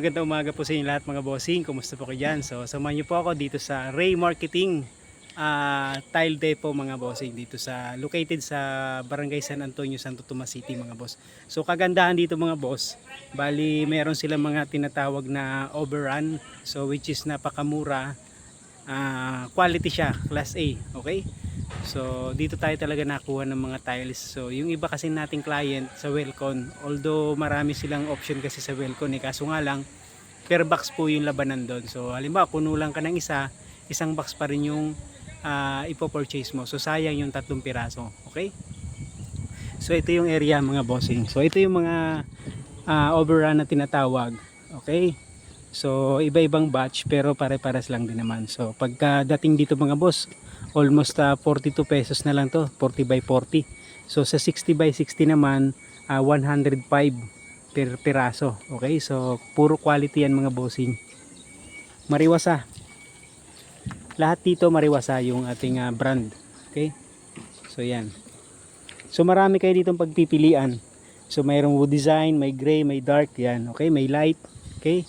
magandang umaga po sa inyo lahat mga bossing. Kumusta po kayo dyan? So, samahan niyo po ako dito sa Ray Marketing Tile Depot mga bossing. Dito sa, located sa Barangay San Antonio, Santo Tomas City mga boss. So, kagandahan dito mga boss. Bali, meron silang mga tinatawag na overrun. So, which is napakamura. Quality siya, Class A. Okay? So dito tayo talaga nakuha ng mga tiles. So yung iba kasi nating client sa Welcon, although marami silang option kasi sa Welcon kaso nga lang per box po yung labanan doon. So halimbawa kunulang ka ng isang box pa rin yung ipo-purchase mo. So sayang yung 3 piraso. Okay? So ito yung area mga bossing. So ito yung mga overrun na tinatawag. Okay? So iba-ibang batch pero pare-pares lang din naman. So pagkadating dito mga boss, almost 42 pesos na lang to, 40 by 40. So sa 60 by 60 naman 105 per piraso. Okay? So puro quality yan mga bossing. Mariwasa. Lahat dito mariwasa yung ating brand. Okay? So yan. So marami kayo ditong pagpipilian. So mayroong wood design, may gray, may dark yan. Okay? May light. Okay?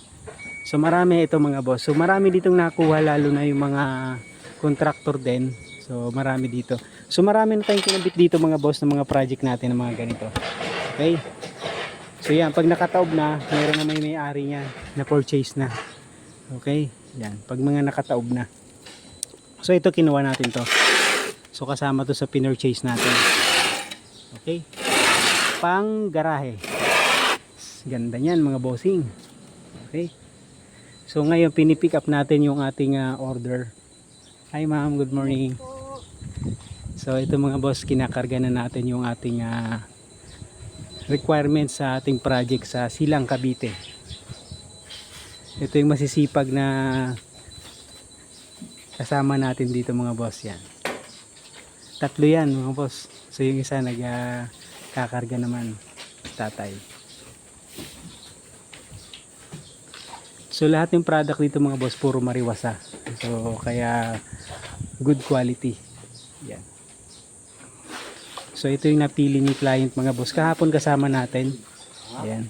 So marami ito mga boss. So marami ditong nakuha lalo na yung mga contractor din. So marami dito. So marami na tayong kinabit dito mga boss ng mga project natin ng mga ganito. Okay? So yan, pag nakataob na, meron na may-ari niya na purchase na. Okay? Yan, pag mga nakataob na. So ito kinuha natin to. So kasama to sa pinurchase natin. Okay? Pang garahe. Ganda niyan mga bossing. Okay? So ngayon pinipick up natin yung ating order. Hi ma'am, good morning. So ito mga boss, kinakarga na natin yung ating requirements sa ating project sa Silang Cavite. Ito yung masisipag na kasama natin dito mga boss yan. 3 yan mga boss. So yung isa nagkakarga naman, tatay. So lahat ng product dito mga boss puro mariwasa. So kaya good quality. Yan. So ito yung napili ni client mga boss. Kahapon kasama natin. Ayan.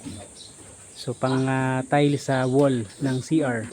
So pang tile sa wall ng CR.